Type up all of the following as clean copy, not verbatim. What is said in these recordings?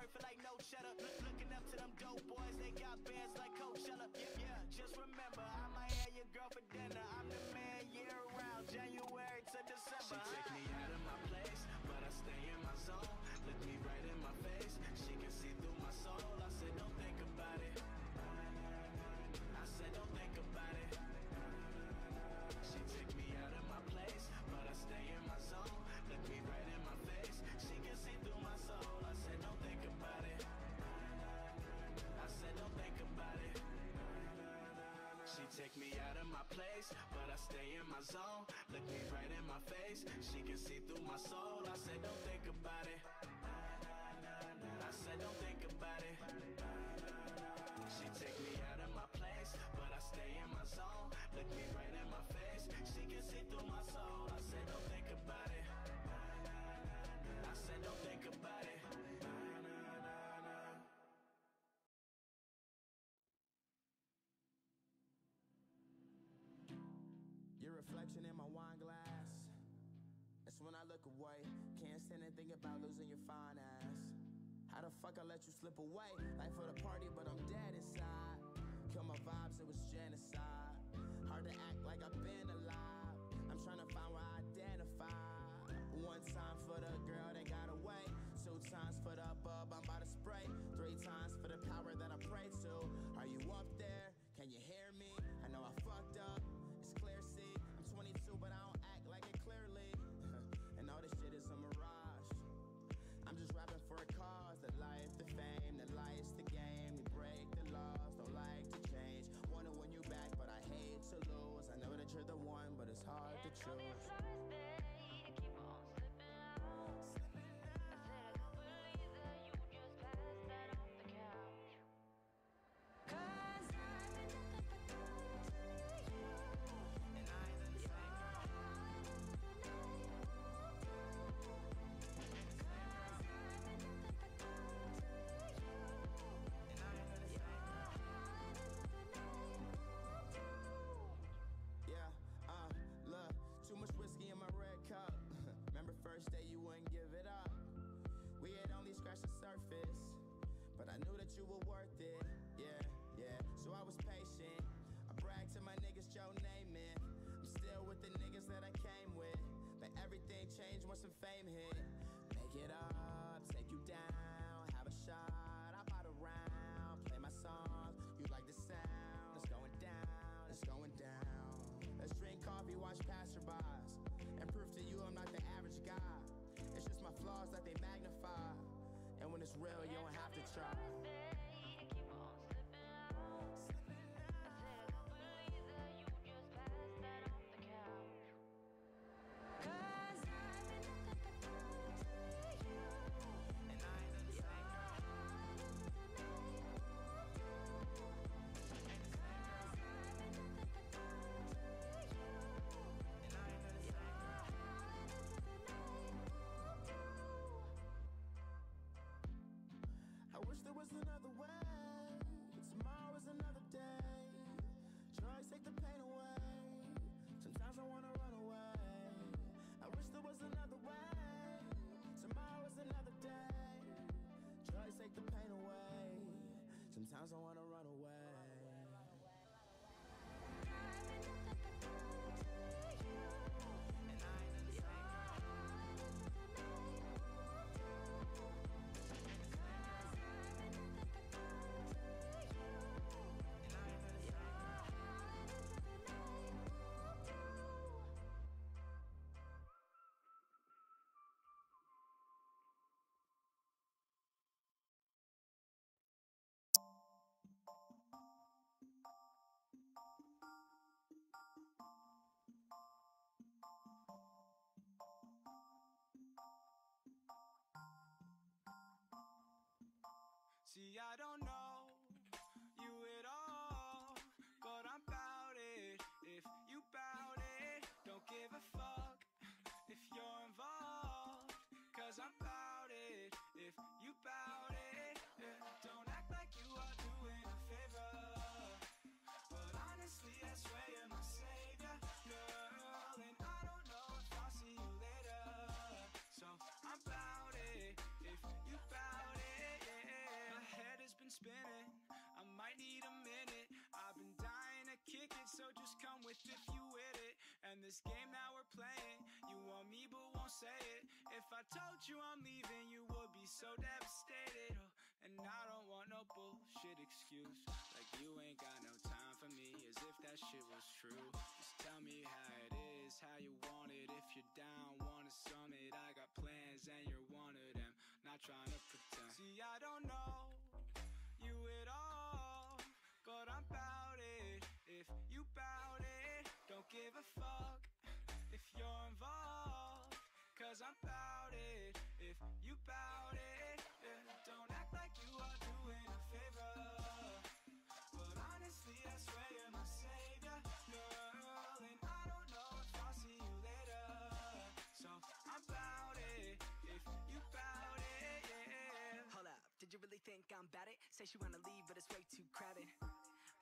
worth it like no cheddar. Looking up to them dope boys, they got bands like Coachella. Yeah, just remember, I might have your girl for dinner. I'm the man year round, January to December. She take me out of my place, but I stay in my zone. Look me right in my face, she can see through my soul. I said, don't think about it. I said, don't think about it. She take me out of my place, but I stay in my zone. Look me right in my face, she can see through my soul. I said, don't think about it. I said, don't think about it. She take me out of my place, but I stay in my zone. Look me right in my face, she can see through my soul. I said, don't think about it. I said, don't think about it. She take me out of my place, but I stay in my zone. Look me right in my face, she can see through my soul. I said, don't think about it. I said, don't think about it. Your reflection in my wine glass. That's when I look away. Can't stand and think about losing your fine ass. How the fuck I let you slip away? Life for the party, but I'm dead inside. Kill my vibes, it was genocide. Hard to act like I've been alive. I'm trying to find where I identify. One time for the girl that got away. 2 times for the bub I'm about to spray. 3 times for the power that I pray to. Are you up there? Can you hear me? I know I fucked up. It's clear, see. I'm 22, but I don't act like it clearly. And all this shit is a mirage. I'm just rapping for a cause. The life, the fame, the life's the game. We break the laws, don't like to change. Wanna win you back, but I hate to lose. I know that you're the one, but it's hard to choose. Too much whiskey in my red cup. Remember first day you wouldn't give it up. We had only scratched the surface, but I knew that you were worth it. Yeah, so I was patient. I bragged to my niggas, Joe Namath. I'm still with the niggas that I came with, but everything changed once some fame hit. Make it up, take you down, have a shot, hop out around, play my songs, you like the sound. It's going down, it's going down. Let's drink coffee, watch passerbys, and prove to you I'm not the average guy. It's just my flaws that they magnify, and when it's real, you don't have to try. I wish there was another way. Tomorrow is another day. Drugs take the pain away. Sometimes I wanna run away. I wish there was another way. Tomorrow is another day. Drugs take the pain away. Sometimes I wanna run away. See, I don't know you at all, but I'm bout it. If you bout it, don't give a fuck if you're involved, cause I'm bout it. If you bout it, yeah. Don't act like you are doing a favor, but honestly I swear you're my savior, girl. And I don't know if I'll see you later, so I'm bout it. If you bout it, yeah. you I'm leaving, you would be so devastated. And I don't want no bullshit excuse, like you ain't got no time for me, as if that shit was true. Just tell me how it is, how you want it. If you're down, wanna summit, I got plans and you're one of them. Not trying to pretend. See, I don't know you at all, but I'm bout it. If you bout it, don't give a fuck if you're involved, cause I'm bout it. If you bout it, yeah. Don't act like you are doing a favor, but honestly I swear you're my savior, girl. And I don't know if I'll see you later, so I'm bout it. If you bout it, yeah. Hold up, did you really think I'm bout it? Say she wanna leave, but it's way too crowded.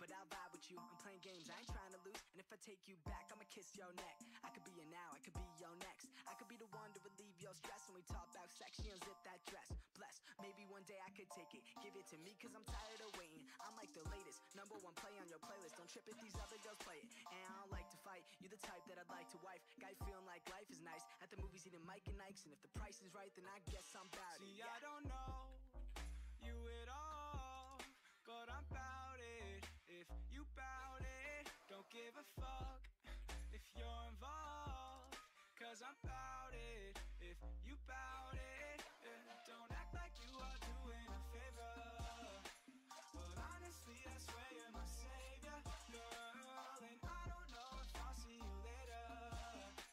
But I'll vibe with you, I'm playing games, I ain't trying to lose. And if I take you back, I'ma kiss your neck. I could be your now, I could be your next. I could be the one to relieve your stress. When we talk about sex, she unzip that dress. Bless, maybe one day I could take it. Give it to me, cause I'm tired of waiting. I'm like the latest, #1 play on your playlist. Don't trip if these other girls play it. And I don't like to fight, you the type that I'd like to wife. Guy feeling like life is nice, at the movies eating Mike and Ike's. And if the price is right, then I guess I'm bout it. See, I don't know you at all, but I'm bout it. If you bout it, don't give a fuck if you're involved, cause I'm bout it. If you bout it, yeah. Don't act like you are doing a favor, but honestly I swear you're my savior, girl. And I don't know if I'll see you later,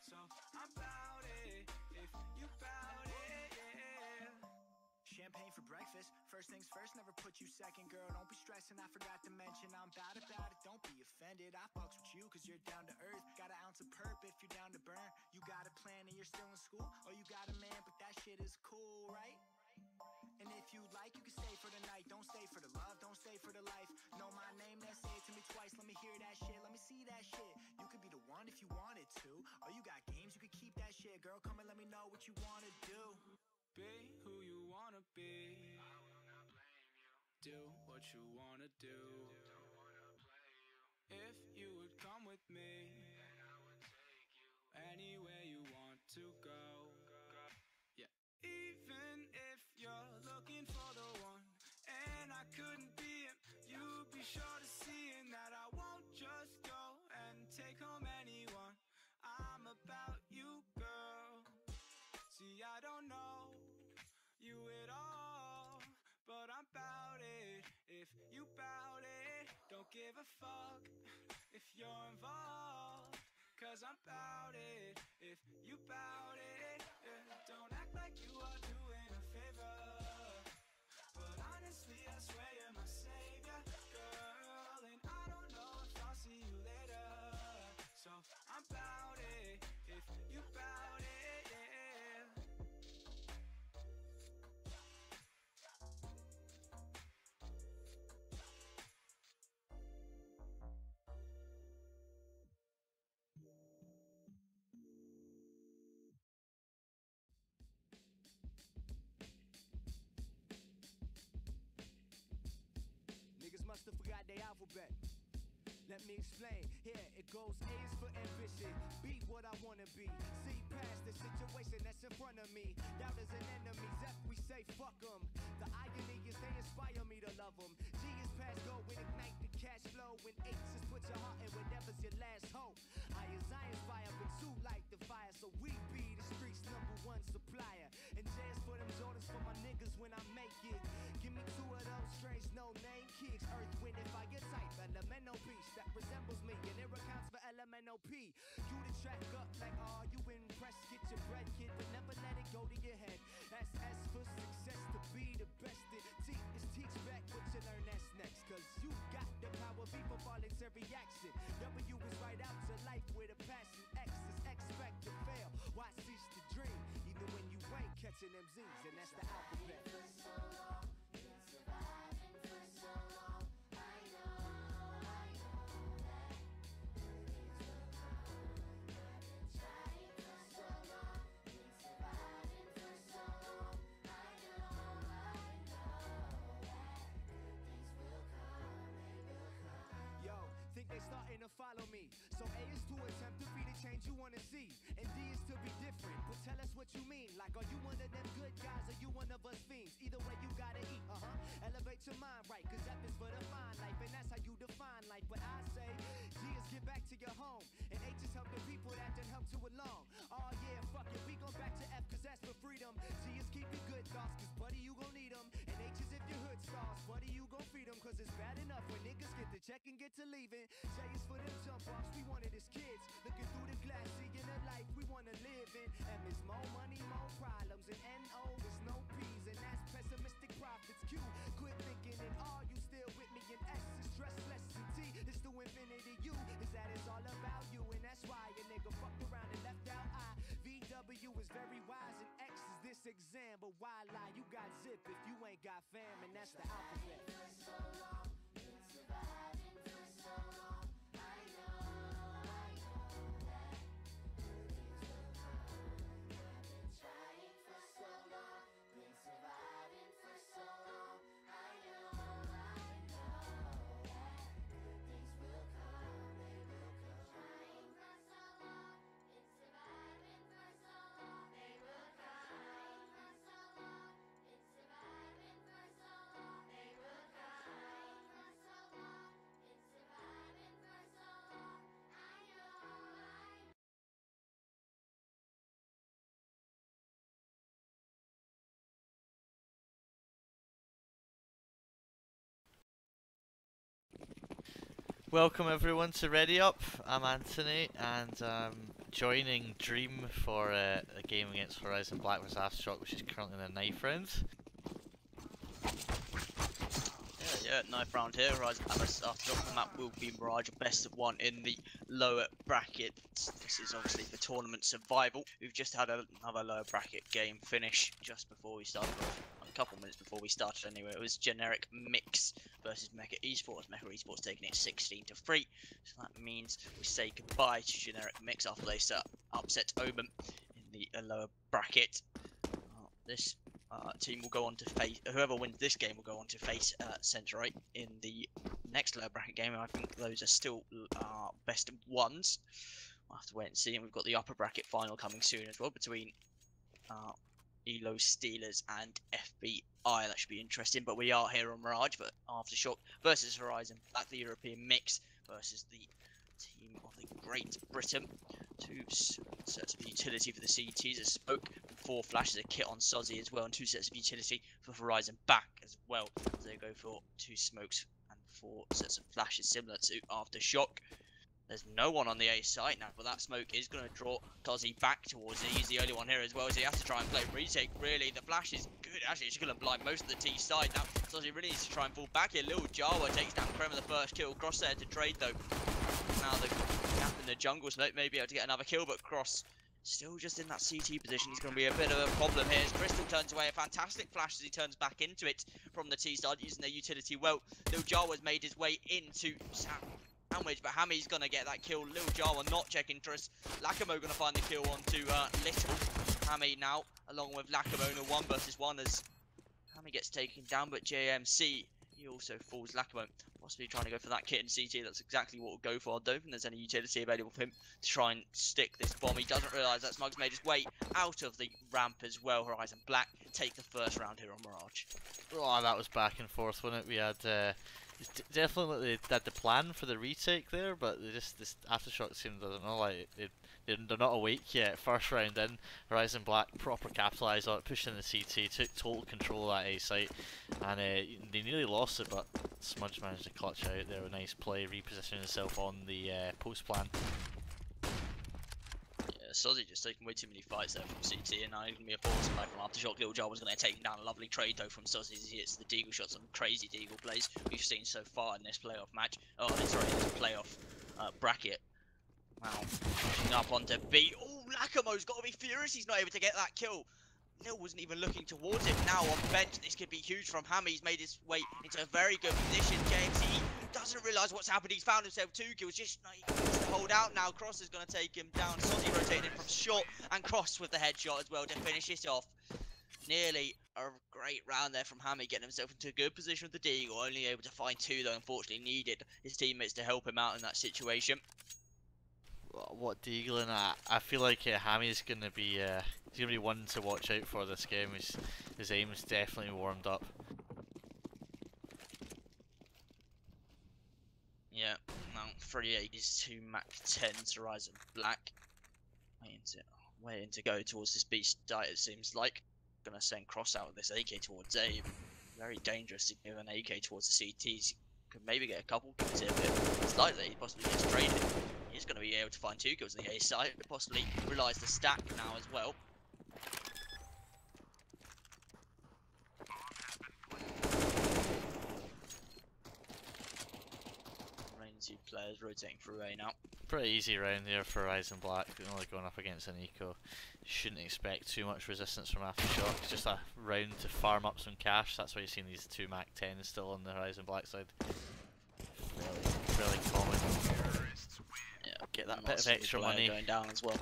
so I'm bout it. If you bout it, yeah. Champagne for breakfast, first things first, never put you second. Girl, don't be stressing, I forgot to mention I'm bout it, don't be offended. I fucks with you cause you're down to earth. Got an ounce of perp if you're down to burn. You got a plan and you're still in school, or you got a man but that shit is cool, right? And if you like, you can stay for the night. Don't stay for the love, don't stay for the life. Know my name, then say it to me twice. Let me hear that shit, let me see that shit. You could be the one if you wanted to, or you got games, you could keep that shit. Girl, come and let me know what you wanna do. Be who you wanna be, I will not blame you. Do what you wanna do, don't wanna play you. If you would come with me, then I would take you anywhere you want to go. Yeah. Even if you're looking for the one and I couldn't be him, you'd be sure to see in that I won't just go and take home anyone. I'm about you, girl. See, I don't know you at all, but I'm bout it. If you bout it, don't give a fuck if you're involved, cause I'm bout it. If you bout it, yeah. Don't act like you are doing a favor, but honestly I swear you're my savior, girl. And I don't know if I'll see you later, so I'm bout it. If you bout it, yeah. Niggas must have forgot their alphabet. Let me explain. Here it goes. A is for ambition. Be what I wanna be. See past the situation that's in front of me. Doubt is an enemy. F, we say fuck 'em. The irony is they inspire me to love 'em. G is past go when ignite the cash flow. When H is put your heart in whatever's your last hope. I inspire, but two light the fire. So we be the streets' #1 supplier. And J is for them Jordans for my niggas when I make it. Give me 2 of those strange no-name kicks. Earth, wind, and fire type. Elemental beast that resembles me. And it accounts for LMNOP. You the track up like, are you impressed? Get your bread, kid, but never let it go to your head. That's S for success, to be the best. And T is teach back what you learn, that's next. Cause you got the power, V for voluntary action. W is right out to life with a passion. X is expect to fail. Y cease to dream, even when you ain't catching them Z's. And that's the alphabet. For so long, been surviving for so long. I know that good days will come. I've been trying for so long, been surviving for so long. I know that good things will come, they will come. Yo, think they starting to follow me. So A is to attempt to be the change you wanna see. And D is to be different. But tell us what you mean, like back. Are you one of them good guys or you one of us fiends? Either way you gotta eat, elevate your mind right, cause F is for the fine life, and that's how you define life. But I say, G is get back to your home, and H is help the people that done help to along. Oh yeah, fuck it, we go back to F cause that's for freedom. G is keep your good thoughts, cause buddy you gon' need them. And H is if your hood stars, buddy you gon' feed them. Cause it's bad enough when niggas get the check and get to leaving. J is for them jump offs, we wanted as kids, looking through the glass, seeing the life we wanna live in. M is more money, more problems, and N-O is no P's, and that's pessimistic profits. Q, quit thinking, and R, you still with me, and S is stress less, and T is to infinity. U is that it's all about you, and that's why a nigga fucked around and left out I. VW is very wise, and X is this exam, but why lie? You got zip if you ain't got fam, and that's the alphabet. For so long, been surviving for so long. I know that good days will come. I've been trying for so long, been surviving for so long. I know that good days will come. They will come. Trying for so long, been surviving for so long. They will come. Trying for so long, been surviving for so long. They will come. Trying for so long, been surviving for so long. I know. Welcome everyone to RDYUP. I'm Anthony, and joining Dream for a game against Horizon Black vs Aftershock, which is currently in the 9th round. Yeah, 9th round here. Horizon Black vs Aftershock. The map will be Mirage, best of one in the lower bracket. This is obviously for tournament survival. We've just had another lower bracket game finish just before we started. A couple minutes before we started anyway. It was generic mix versus Mecha Esports. Mecha Esports taking it 16-3. So that means we say goodbye to generic mix after they upset Omen in the lower bracket. This team will go on to face, whoever wins this game will go on to face Centroid in the next lower bracket game. I think those are still best of ones. We'll have to wait and see. And we've got the upper bracket final coming soon as well between Elo Steelers and FBI. That should be interesting. But we are here on Mirage, but Aftershock versus Horizon Black, the European mix versus the team of the Great Britain. Two sets of utility for the CTs, a smoke and 4 flashes, a kit on Sozzy as well, and 2 sets of utility for Horizon Back as well. So they go for 2 smokes and 4 sets of flashes, similar to Aftershock. There's no one on the A site now, but that smoke is going to draw Sozzy back towards it. He's the only one here as well, as he has to try and play retake. Really, the flash is good. Actually, it's going to blind most of the T side now. Sozzy really needs to try and fall back here. Little Jawa takes down Krem with the first kill. Cross there to trade though. Now the gap in the jungle, Smoke may be able to get another kill, but Cross still just in that CT position. He's going to be a bit of a problem here as Crystal turns away. A fantastic flash as he turns back into it from the T side, using their utility well. Lil Jawa's made his way into sandwich, but Hammy's going to get that kill. Lil Jawa not checking Trist. Lacamo going to find the kill onto Little. Hammy now, along with Lacamo in a 1 versus 1 as Hammy gets taken down, but JMC, he also falls. Lacamo possibly trying to go for that kit in CT. That's exactly what we'll go for. I don't think there's any utility available for him to try and stick this bomb. He doesn't realise that Smug's made his way out of the ramp as well. Horizon Black take the first round here on Mirage. Oh, that was back and forth, wasn't it? We had definitely they had the plan for the retake there, but they just this Aftershock team doesn't know, like they're not awake yet. First round in, Horizon Black proper capitalised on it, pushing the CT, took total control of that A site, and they nearly lost it, but Smudge managed to clutch out there with a nice play, repositioning himself on the post plan. Yeah, Sozzy just taking way too many fights there from CT, and now he's going to be a forward supply from Aftershock. Little Jar was going to take him down. A lovely trade though from Sozzy as he hits the deagle shot. Some crazy deagle plays we've seen so far in this playoff match. Oh, sorry, this playoff bracket. Wow, pushing up onto B. Oh, Lacamo's got to be furious. He's not able to get that kill. Nil wasn't even looking towards him. Now on bench, this could be huge from Hammy. He's made his way into a very good position. James, he doesn't realise what's happened. He's found himself 2 kills. Just he needs to hold out now. Cross is going to take him down. Sozzy rotated from short, and Cross with the headshot as well to finish it off. Nearly a great round there from Hammy, getting himself into a good position with the deagle. Only able to find 2 though. Unfortunately, needed his teammates to help him out in that situation. What deagling? I feel like Hammy's gonna be He's gonna be one to watch out for this game. His aim's definitely warmed up. Yeah, now 380s, 2 Mac 10s to Horizon Black. Waiting to go towards this B site, it seems like. Gonna send Cross out with this AK towards A. Very dangerous to give an AK towards the CTs. Could maybe get a couple kills here, but it's likely he possibly gets traded. He's going to be able to find 2 kills in the A site, possibly realise the stack now as well. Remaining 2 players rotating through A now. Pretty easy round here for Horizon Black, only going up against an eco. Shouldn't expect too much resistance from Aftershock. It's just a round to farm up some cash. That's why you're seeing these 2 Mac 10s still on the Horizon Black side. Fairly common. Yeah, get that bit of extra money going down as well.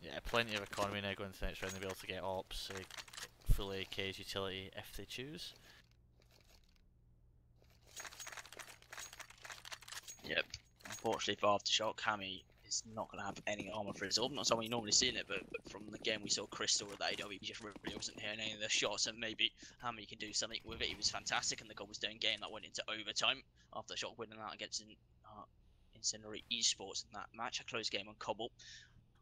Yeah, plenty of economy now going to the next round. They'll be able to get ops, full AK's utility if they choose. Yep. Unfortunately for Aftershock, Hammy is not going to have any armor for his orb. Not someone you normally see in it, but from the game we saw Crystal with AW, he just really wasn't hearing any of the shots, and maybe Hammy can do something with it. He was fantastic in the Gold was doing game that went into overtime. Aftershock winning that against Incendiary Esports in that match, a close game on Cobble.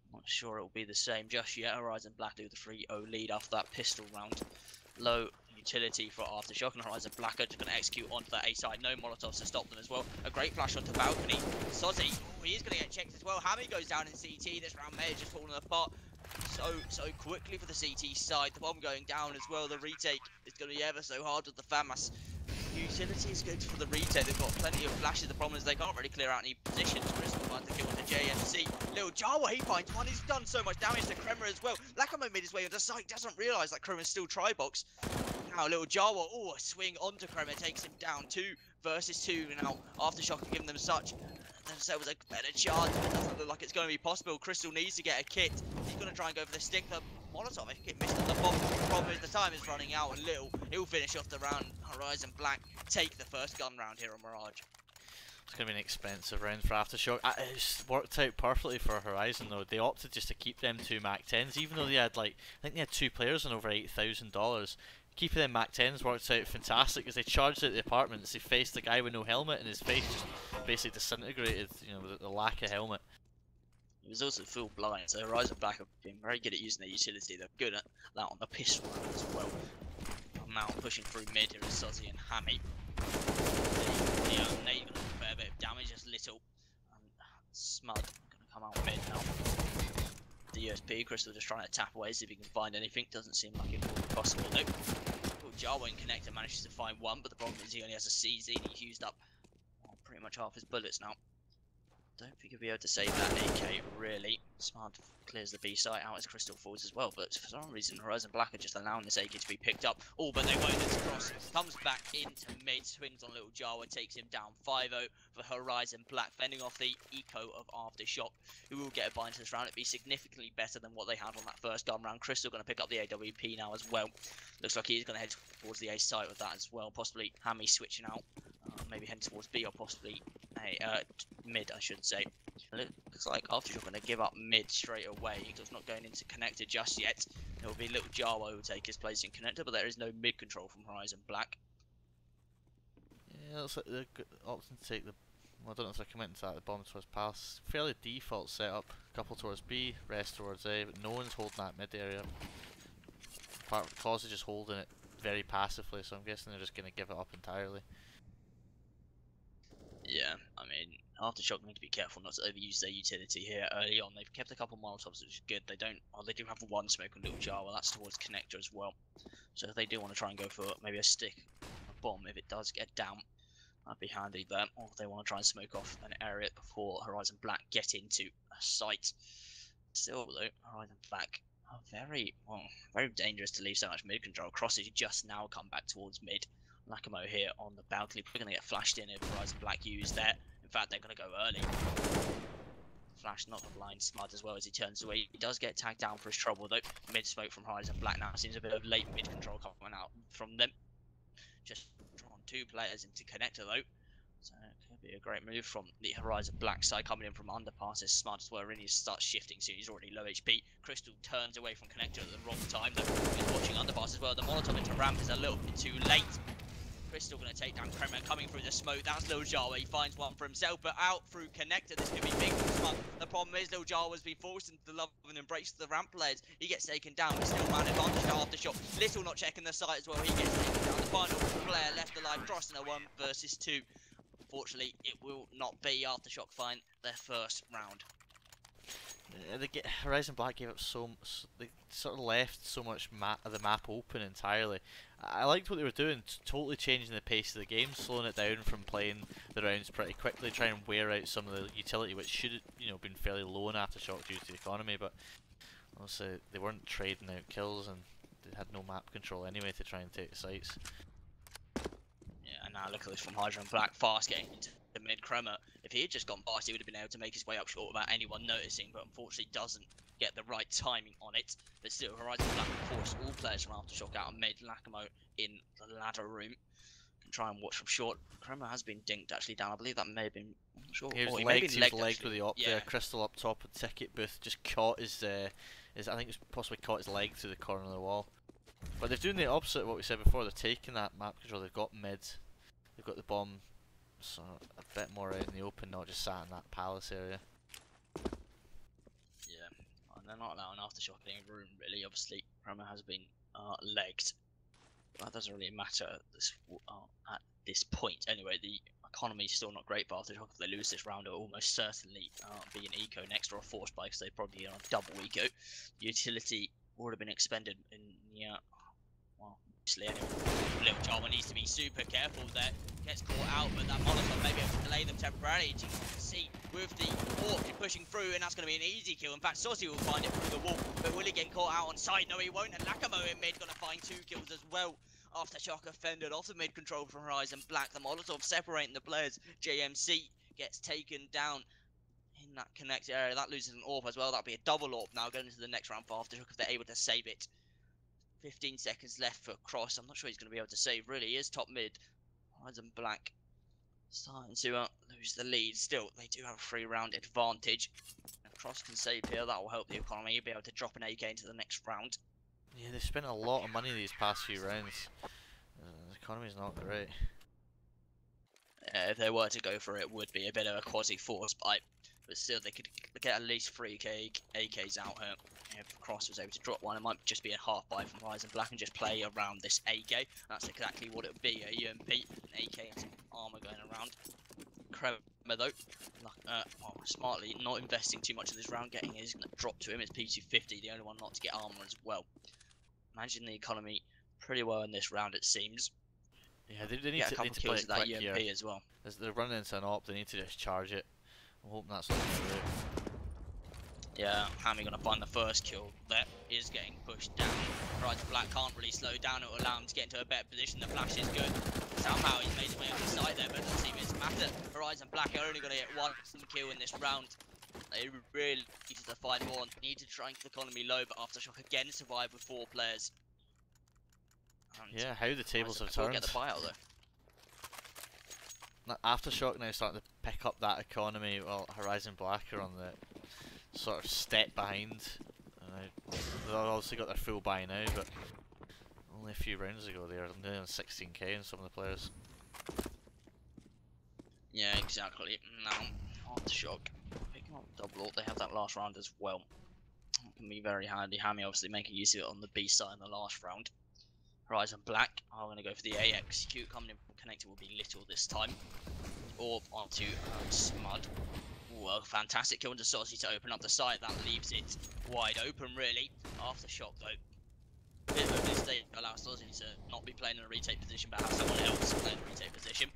I'm not sure it will be the same just yet. Horizon Black do the 3-0 lead after that pistol round. Low utility for Aftershock, and Horizon Black are just going to execute onto that A side. No Molotovs to stop them as well. A great flash onto balcony. Sozzy, he is going to get checked as well. Hammy goes down in CT. This round may have just fallen apart so quickly for the CT side. The bomb going down as well. The retake is going to be ever so hard with the FAMAS. Utility is good for the retake. They've got plenty of flashes. The problem is they can't really clear out any positions. Crystal finds the kill with the JMC. Little Jawa, he finds one. He's done so much damage to Kremer as well. Lacamo made his way onto site. Doesn't realise that Kremer's still tri-box. Now little Jawa, oh, a swing onto Kremer takes him down. 2 versus 2 now. Aftershock have given them themselves a better chance, but it doesn't look like it's going to be possible. Crystal needs to get a kit. He's going to try and go for the stick. The Molotov, if it missed on the bomb. The problem is the time is running out, and Little, he'll finish off the round. Horizon Black take the first gun round here on Mirage. It's going to be an expensive round for Aftershock. It's worked out perfectly for Horizon though. They opted just to keep them 2 Mac 10s, even though they had I think they had 2 players on over $8,000. Keeping them Mac 10s worked out fantastic as they charged out the apartments. They faced the guy with no helmet, and his face just basically disintegrated, you know, with the lack of helmet. He was also full blind, so Horizon Black have been very good at using their utility. They're good at that on the pistol as well. Now pushing through mid here is Sozzy and Hammy. They're going to do a fair bit of damage as Little. And Smud going to come out mid now. The USP, Crystal just trying to tap away, see if he can find anything. Doesn't seem like it will be possible though. Jawa in connector manages to find one, but the problem is he only has a CZ and he's used up pretty much half his bullets now. Don't think he'll be able to save that AK really. Smart clears the B site out as Crystal falls as well, but for some reason Horizon Black are just allowing this AK to be picked up. Oh, but they won't. It's Cross comes back into mid, swings on little Jawa, takes him down 5-0 for Horizon Black, fending off the eco of Aftershock, who will get a buy into this round. It'd be significantly better than what they had on that first gun round. Crystal going to pick up the AWP now as well. Looks like he's going to head towards the A site with that as well. Possibly Hammy switching out, maybe heading towards B or possibly mid, I should say. Looks like Aftershock going to give up mid straight away. Eagle's not going into connector just yet. It will be little Jawa who will take his place in connector, but there is no mid control from Horizon Black. Yeah, looks like they're opting to take the. Well, I don't know if they're committing to that. The bomb towards pass. Fairly default setup. Couple towards B, rest towards A, but no one's holding that mid area. Cause is just holding it very passively, so I'm guessing they're just going to give it up entirely. Yeah, I mean, Aftershock need to be careful not to overuse their utility here early on. They've kept a couple Molotovs, which is good. They do have one smoke on Little Jawa, that's towards connector as well. So if they do want to try and go for maybe a stick, a bomb, if it does get down, that'd be handy there. Or if they want to try and smoke off an area before Horizon Black get into a site. Still though, Horizon Black are very dangerous to leave so much mid control. Cross has just now come back towards mid. Lacamo here on the balcony. We're going to get flashed in if Horizon Black use there. In fact, they're going to go early. Flash not a blind Smud as well as he turns away. He does get tagged down for his trouble though. Mid smoke from Horizon Black now. Seems a bit of late mid control coming out from them. Just drawn 2 players into connector though. So it could be a great move from the Horizon Black side, coming in from underpasses. Smart as well. Really starts shifting soon. He's already low HP. Crystal turns away from connector at the wrong time, though. He's watching underpass as well. The Molotov into ramp is a little bit too late. Crystal going to take down Kremer, coming through the smoke. That's Lil Jawa. He finds one for himself, but out through connector. This could be big for Smart. The problem is Lil Jawa's been forced into the love and embrace of the ramp players. He gets taken down, but still man advantage to Aftershock. Little not checking the site as well. He gets taken down. The final player left alive, crossing a 1 versus 2. Unfortunately, it will not be. Aftershock find their first round. Horizon Black gave up they sort of left so much of the map open entirely. I liked what they were doing, totally changing the pace of the game, slowing it down from playing the rounds pretty quickly, trying to wear out some of the utility, which should have, you know, been fairly low in Aftershock due to the economy. But also they weren't trading out kills, and they had no map control anyway to try and take the sites. Yeah, and now look at this from Hydra and Black, fast getting into the mid. Kremer, if he had just gone past, he would have been able to make his way up short without anyone noticing, but unfortunately doesn't get the right timing on it. But still, Horizon Black forced all players from Aftershock out and made Lacamo in the ladder room. Can try and watch from short. Kremer has been dinked actually down. I believe that may have been. I'm not sure. He was legged with the op there. Crystal up top of the ticket booth just caught his I think it's possibly caught his leg through the corner of the wall. But they're doing the opposite of what we said before. They're taking that map control. They've got mid. They've got the bomb, so a bit more out in the open, not just sat in that palace area. Yeah, and they're not allowing Aftershock any room really. Obviously, Kremer has been legged. That doesn't really matter at this point. Anyway, the economy is still not great for Aftershock. If they lose this round, it'll almost certainly be an eco next, or a force buy, because they probably are on double eco. Utility would have been expended in well, obviously anyway. Little Jawa needs to be super careful there. Gets caught out, but that Molotov may be able to delay them temporarily. As you can see with the Orc pushing through, and that's going to be an easy kill. In fact, Saucy will find it through the wall, but will he get caught out on site? No, he won't. And Lacamo in mid going to find 2 kills as well. Aftershock offended off the mid control from Horizon Black. The Molotov separating the players. JMC gets taken down in that connect area. That loses an AWP as well. That'll be a double AWP now going into the next round for Aftershock if they're able to save it. 15 seconds left for Cross. I'm not sure he's going to be able to save, really. He is top mid. Horizon Black starting to lose the lead. Still, they do have a 3-round advantage. If Cross can save here, that will help the economy. He'll be able to drop an AK into the next round. Yeah, they've spent a lot of money these past few rounds. The economy's not great. Yeah, if they were to go for it, would be a bit of a quasi-force buy. But still, they could get at least 3 AKs out here. If Cross was able to drop one, it might just be a half buy from Horizon Black and just play around this AK. That's exactly what it would be, a UMP, an AK and some armour going around. Kremer though, well, smartly not investing too much in this round, getting his drop to him. It's P250, the only one not to get armour as well. Managing the economy pretty well in this round, it seems. Yeah, they need to play it quick that here. UMP as well. As they're running into an op, they need to just charge it. I'm hoping that's not going to do. Yeah, Hammy gonna find the first kill. That is getting pushed down. Horizon Black can't really slow down. It will allow him to get into a better position. The flash is good. Somehow he's made his way up the side there, but it doesn't seem to matter. Horizon Black are only gonna get 1 kill in this round. They really need to find more. Need to try and keep the economy low, but Aftershock again survive with 4 players. And yeah, how the tables have turned. Get the buyout though. Aftershock now starting to pick up that economy, while Horizon Black are on the sort of step behind. They've obviously got their full buy now, but only a few rounds ago they were doing 16k in some of the players. Yeah, exactly. Now, Aftershock picking up double ult. They have that last round as well. That can be very handy. Hammy obviously making use of it on the B side in the last round. Horizon Black are going to go for the A execute. Coming in from connector will be Little this time. Or onto Smud. Well, fantastic kill into Saucy to open up the site. That leaves it wide open, really. Aftershock, though. Bit of a mistake allows Saucy to not be playing in a retake position, but have someone else play in a retake position.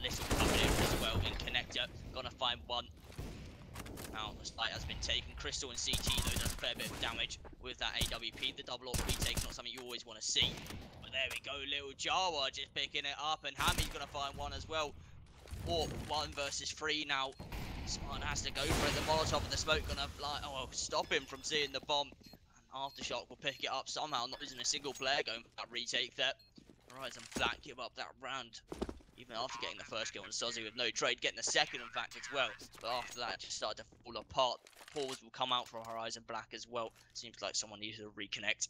Little coming in as well in connector. Gonna find one. Now, the site has been taken. Crystal and CT, though, does a fair bit of damage with that AWP. The double AWP retake, not something you always want to see. But there we go, Little Jawa just picking it up, and Hammy's gonna find one as well. Or 1 versus 3 now. Smart has to go for it. The Molotov and the smoke gonna stop him from seeing the bomb. And Aftershock will pick it up somehow, not losing a single player going for that retake there. Horizon Black give up that round. even after getting the first kill on Sozzy with no trade, getting the second in fact as well. But after that, it just started to fall apart. Pause will come out from Horizon Black as well. Seems like someone needs to reconnect.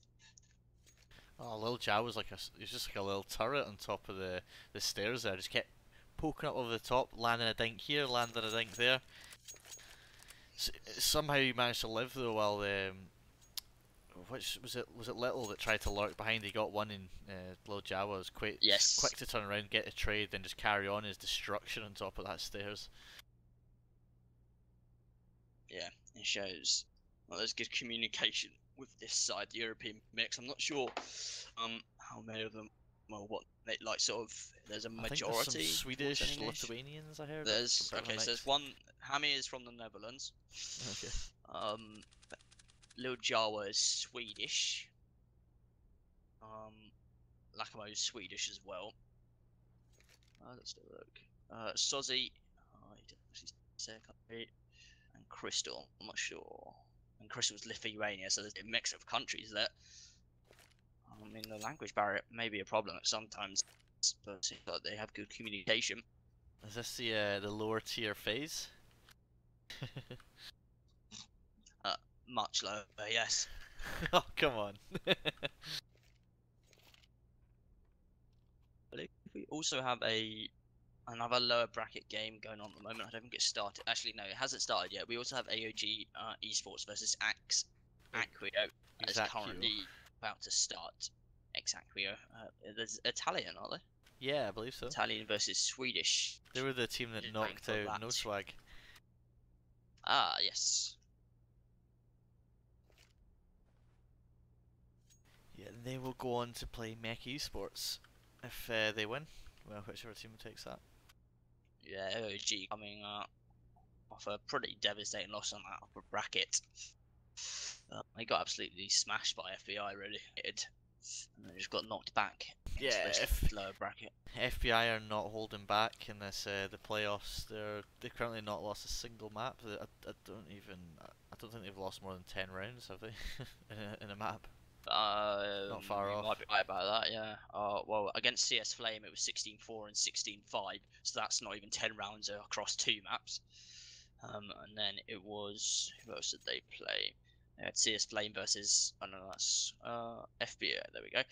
Oh, Lil Jao was like he's just like a little turret on top of the stairs there. Just kept poking up over the top, landing a dink here, landing a dink there. Somehow he managed to live though while which was it Little that tried to lurk behind. He got one in. Lil Jawa was quick to turn around, get a trade, then just carry on his destruction on top of that stairs. Yeah, it shows. Well, there's good communication with this side, the European mix. I'm not sure how many of them. Well, what they like sort of. There's a majority. I think there's some Swedish, Lithuanians. I heard. There's okay. So there's one. Hami is from the Netherlands. Okay. Lil Jawa is Swedish. Lakamo is Swedish as well. Let's have a look. Sozzy, he didn't actually say a country. And Crystal, I'm not sure. And Crystal was Lithuania, so there's a mix of countries there. I mean, the language barrier may be a problem at sometimes, but it seems like they have good communication. Is this the lower tier phase? Much lower, yes. Oh, come on. We also have another lower bracket game going on at the moment. I don't think it's started. Actually, no, it hasn't started yet. We also have AOG Esports versus Acquio that is currently about to start. Acquio. There's Italian, aren't they? Yeah, I believe so. Italian versus Swedish. They were the team that knocked out No Swag. Ah, yes. Yeah, they will go on to play Mech Esports if they win. Well, whichever team takes that. Yeah, AOG coming off a pretty devastating loss on that upper bracket. They got absolutely smashed by FBI, really. And they just got knocked back. Yeah, lower bracket. FBI are not holding back in this the playoffs. They've currently not lost a single map. I don't think they've lost more than 10 rounds, have they? in a map. Not far off. Might be right about that, yeah. Well, against CS Flame it was 16-4 and 16-5, so that's not even 10 rounds across 2 maps. And then it was, who else did they play? They had CS Flame versus, I don't know, that's FBI, there we go,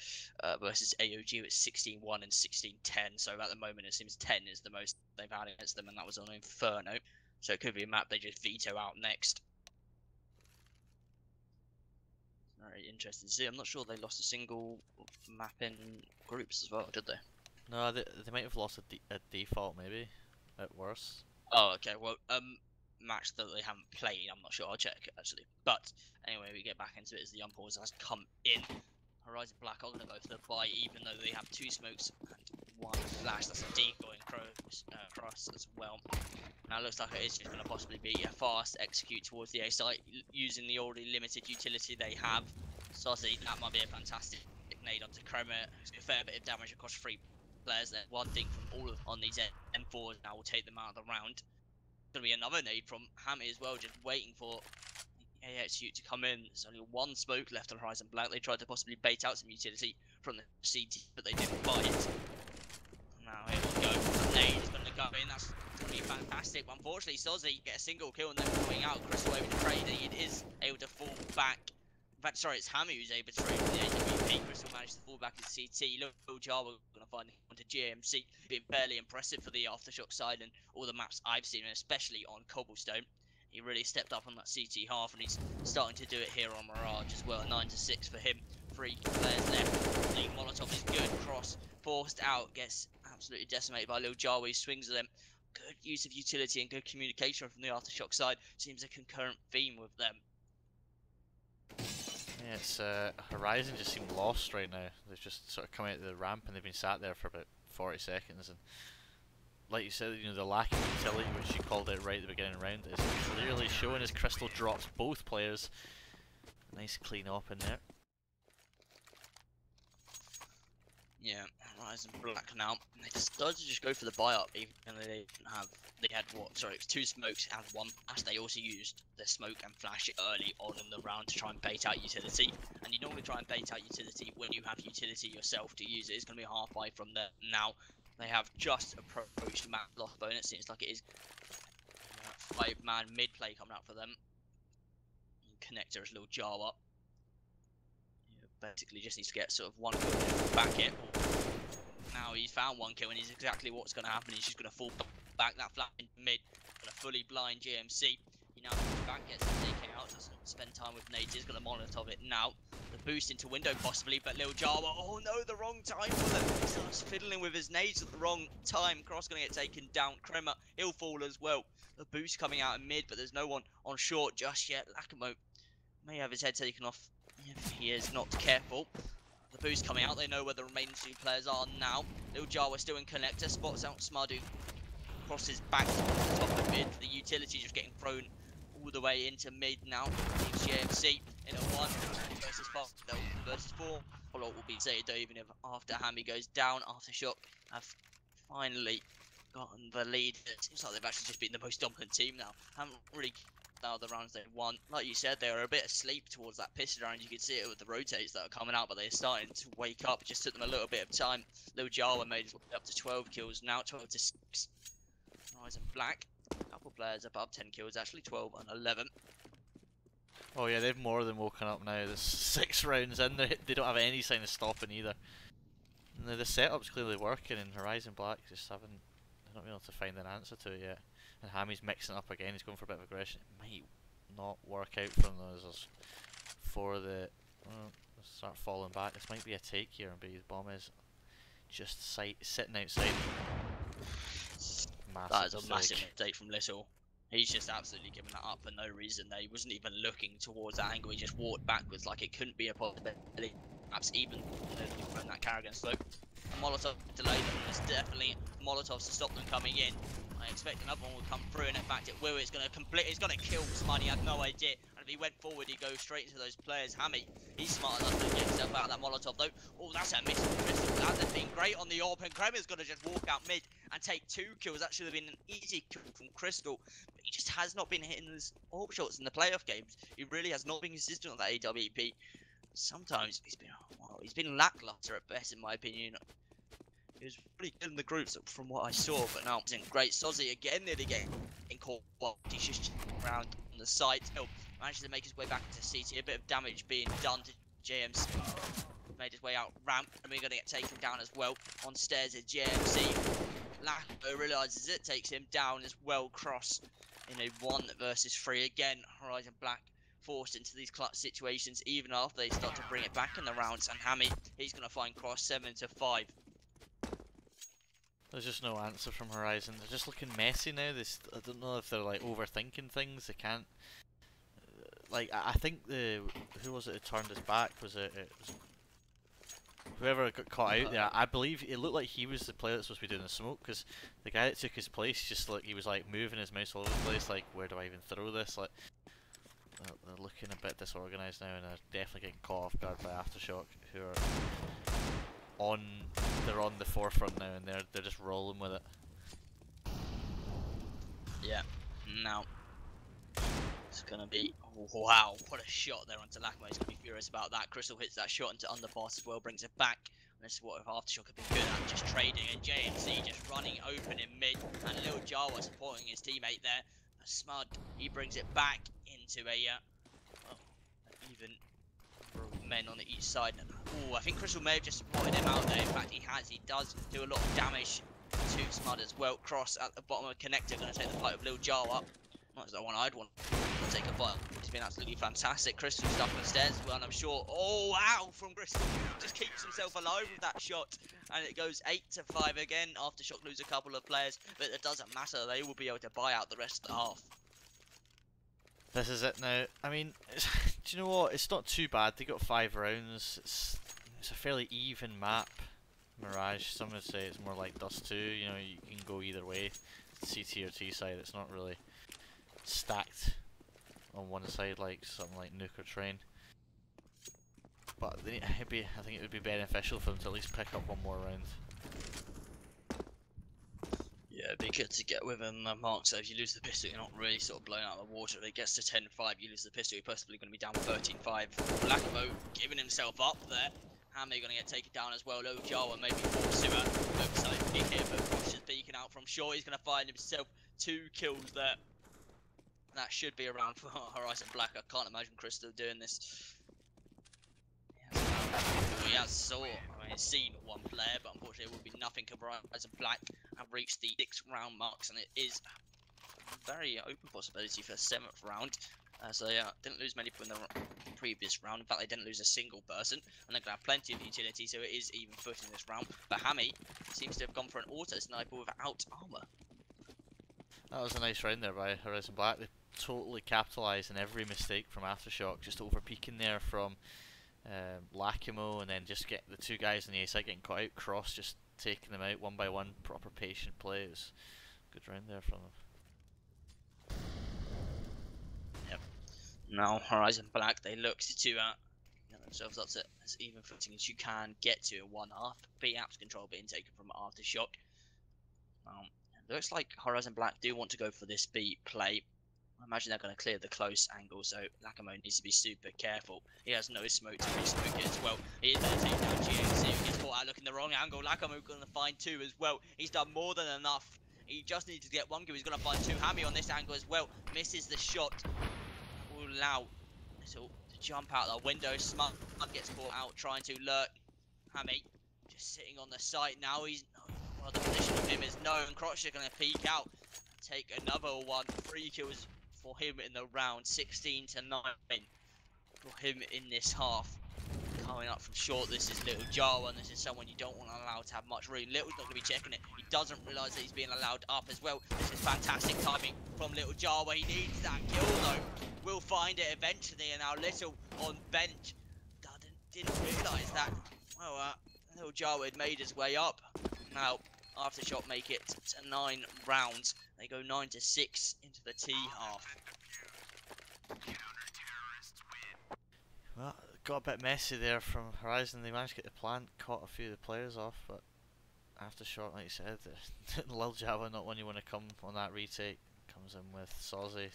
versus AOG with 16-1 and 16-10, so at the moment it seems 10 is the most they've had against them, and that was on Inferno, so it could be a map they just veto out next. Very interesting to see. I'm not sure they lost a single map in groups as well, did they? No, they might have lost a default maybe, at worst. Oh, okay. Well, match that they haven't played. I'm not sure. I'll check actually. But anyway, we get back into it as the unpause has come in. Horizon Black are going to go for the buy, even though they have 2 smokes and 1 flash. That's a decoy cross as well. Now it looks like it is just going to possibly be a fast execute towards the A site using the already limited utility they have. Sozzy, that might be a fantastic nade onto Chroma. It's a fair bit of damage across 3 players there. One thing from all on these M4s now will take them out of the round. Going to be another nade from Hammy as well, just waiting for AXU to come in. There's only 1 smoke left on Horizon Black. They tried to possibly bait out some utility from the CT, but they didn't bite. Now here we go. Nade is going to go in. That's going to be fantastic. Unfortunately, Sozzy get a single kill and then coming out. Crystal able to trade. It is able to fall back. In fact, sorry, it's Hammy who's able to trade with the AWP. Crystal managed to fall back in CT. Lil Java going to find him onto GMC. Been fairly impressive for the Aftershock side and all the maps I've seen, and especially on Cobblestone. He really stepped up on that CT half, and he's starting to do it here on Mirage as well. 9-6 for him. 3 players left. The Molotov is good. Cross forced out. Gets absolutely decimated by Lil Jawi. Swings at them. Good use of utility and good communication from the Aftershock side. Seems a concurrent theme with them. Yeah, it's Horizon just seem lost right now. They've just sort of come out of the ramp and they've been sat there for about 40 seconds. And like you said, you know, the lack of utility, which you called out right at the beginning of the round, is clearly showing as Crystal drops both players. Nice clean up in there. Yeah, Horizon Black now. They decided to just go for the buy-up, even though they didn't have. They had what? Sorry, it was 2 smokes and 1 flash. They also used the smoke and flash early on in the round to try and bait out utility. And you normally try and bait out utility when you have utility yourself to use it. It's going to be a half buy from there now. They have just approached map lock bonus. Seems like it is 5-man mid play coming out for them. Connector is a little jar up. Basically just needs to get sort of 1 kill back it. Now he's found 1 kill and he's exactly what's going to happen. He's just going to fall back that flat in mid. Got a fully blind GMC. He now comes back, gets the taken out, doesn't spend time with nades. He's got a Molotov it now. The boost into window possibly, but Lil Jawa, oh no, the wrong time for them. He starts fiddling with his nades at the wrong time. Cross going to get taken down. Kremer, he'll fall as well. The boost coming out in mid, but there's no one on short just yet. Lakamo may have his head taken off if he is not careful. The boost coming out, they know where the remaining 2 players are now. Lil Jawa still in connector, spots out Smadu. Crosses back to the top of mid. The utility just getting thrown all the way into mid now. Leaves GMC in a 1 versus 5, versus 4. Follow will be saved though, even if after Hammy goes down. Aftershock have finally gotten the lead. It seems like they've actually just been the most dominant team now. Haven't really out the rounds they've won. Like you said, they were a bit asleep towards that pistol round. You could see it with the rotates that are coming out, but they're starting to wake up. Just took them a little bit of time. Lil Jawa made his way up to 12 kills, now 12 to 6. Eyes and Black, a couple players above 10 kills, actually 12 and 11. Oh yeah, they've more than woken up now. There's 6 rounds in. They don't have any sign of stopping either. And the setup's clearly working, and Horizon Black just haven't. They're not been able to find an answer to it yet. And Hammy's mixing up again. He's going for a bit of aggression. It might not work out from those for the. Start falling back. This might be a take here, but his bomb is just sitting outside. Massive that is a mistake. massive mistake from Little. He's just absolutely given that up for no reason. He wasn't even looking towards that angle. He just walked backwards like it couldn't be a possibility. Perhaps even from that Carrigan slope. A Molotov delayed them. There's definitely Molotovs to stop them coming in. I expect another one will come through, and in fact it will. It's going to kill Smuddy. He had no idea. And if he went forward, he'd go straight into those players. Hammy, he's smart enough to get himself out of that Molotov though. Oh, that's a miss from Crystal. That has been great on the open. Kremer's going to just walk out mid and take 2 kills. That should have been an easy kill from Crystal. But he just has not been hitting his AWP shots in the playoff games. He really has not been consistent on that AWP. Sometimes he's been lackluster at best, in my opinion. He was pretty good in the groups from what I saw, but now it's in great. Sozzy again nearly getting caught. He's just around on the side. Still manages to make his way back into CT. A bit of damage being done to JMC. Made his way out ramp, and we're going to get taken down as well. On stairs at JMC. Lacko realises it, takes him down as well. Cross in a 1 versus 3 again. Horizon Black forced into these clutch situations even after they start to bring it back in the rounds. And Hammy, he's going to find Cross 7 to 5. There's just no answer from Horizon. They're just looking messy now. I don't know if they're like overthinking things. They can't. Like I think who was it who turned his back? Was it was whoever got caught out there? I believe it looked like he was the player that's supposed to be doing the smoke, because the guy that took his place just like he was like moving his mouse all over the place. Like, where do I even throw this? Like they're looking a bit disorganised now, and they're definitely getting caught off guard by Aftershock, who are they're on the forefront now, and they're just rolling with it. Yeah. Now it's gonna be wow, what a shot there onto Lakmo. He's gonna be furious about that. Crystal hits that shot into underpass as well, brings it back. And this is what Aftershock have been good at, just trading, and JMC just running open in mid, and Lil Jawa supporting his teammate there. Smud, he brings it back into a even men on the each side. Oh, I think Crystal may have just spotted him out there. In fact, he has. He does do a lot of damage to Smud as well. Cross at the bottom of the connector, going to take the fight of Lil Jawa. Not the one I'd want to take a fight. He's been absolutely fantastic. Crystal stuff on the stairs as well, and I'm sure. Oh, wow, from Crystal. Just keeps himself alive with that shot. And it goes 8 to 5 again. Aftershock lose a couple of players, but it doesn't matter. They will be able to buy out the rest of the half. This is it now. I mean, do you know what? It's not too bad. They got 5 rounds. It's a fairly even map. Mirage, some would say it's more like Dust 2. You know, you can go either way. CT or T side, it's not really stacked on one side like something like Nuke or Train. But I think it would be beneficial for them to at least pick up 1 more round. Yeah, it'd be good to get within the mark, so if you lose the pistol, you're not really sort of blown out of the water. If it gets to 10-5, you lose the pistol, you're possibly going to be down 13-5. Blackmo giving himself up there. Hammy gonna get taken down as well. Low Jawa maybe forced to looks like he here, but Bush is beacon out from short. He's gonna find himself 2 kills there. That should be around for Horizon Black. I can't imagine Crystal doing this. He has saw, I mean, seen one player, but unfortunately it will be nothing. Horizon Black have reached the 6th round marks, and it is a very open possibility for the 7th round. So they didn't lose many people in the previous round. In fact, they didn't lose a single person, and they're going to have plenty of utility, so it is even foot in this round. But Hammy seems to have gone for an auto sniper without armor. That was a nice round there by Horizon Black. They totally capitalised on every mistake from Aftershock, just over peeking there from Lacimo, and then just get the 2 guys on the A side getting caught out. Cross just taking them out one by one. Proper patient play. It was a good round there from them. Now Horizon Black, they look to get themselves up to as even footing as you can get to a 1-1. B-App's control being taken from Aftershock. It looks like Horizon Black do want to go for this B play. I imagine they're going to clear the close angle, so Lacamo needs to be super careful. He has no smoke to re-smoke it as well. He is going to take down GMC, who gets caught out looking the wrong angle. Lacamo going to find 2 as well. He's done more than enough. He just needs to get 1 kill. He's going to find 2. Hammy on this angle as well. Misses the shot. Will allow Little to jump out the window. Smart gets caught out trying to lurk. Hammy just sitting on the site now. He's well, the position of him is known. Crotcher going to peek out, take another 1. 3 kills for him in the round. 16 to 9 for him in this half. Coming up from short, this is Little Jawa, and this is someone you don't want to allow to have much room. Little's not going to be checking it. He doesn't realise that he's being allowed up as well. This is fantastic timing from Little Jawa. He needs that kill though. Will find it eventually, and now Little on bench. Didn't realise that. Well, Little Jawa had made his way up. Now, Aftershock make it to 9 rounds. They go 9 to 6 into the T half. Well, it got a bit messy there from Horizon. They managed to get the plant, caught a few of the players off, but Aftershock, like you said, Lil Java not one you want to come on that retake. Comes in with Sozzy,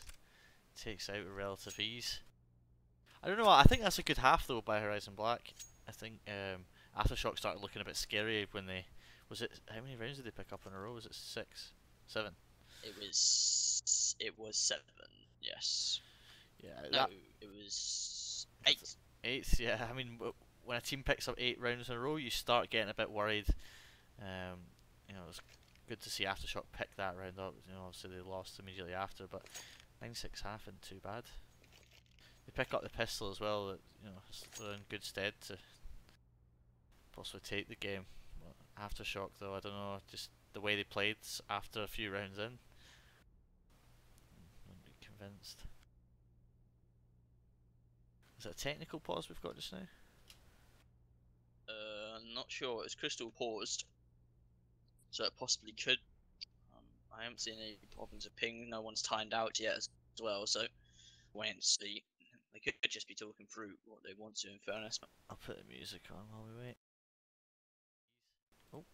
takes out with relative ease. I don't know, I think that's a good half though by Horizon Black. I think Aftershock started looking a bit scary when they... how many rounds did they pick up in a row? Was it 6? 7? It was 7, yes. Yeah, no, it was 8. 8, yeah. I mean, when a team picks up 8 rounds in a row, you start getting a bit worried. You know, it was good to see Aftershock pick that round up. You know, obviously they lost immediately after, but 9-6 half isn't too bad. They pick up the pistol as well. That, you know, they're in good stead to possibly take the game. Aftershock though, I don't know, just the way they played after a few rounds in, I'm not convinced. Is it a technical pause we've got just now? Not sure. It's Crystal paused, so it possibly could. I haven't seen any problems with ping. No one's timed out yet as well, so wait and see. They could just be talking through what they want to, in fairness. I'll put the music on while we wait. Oh.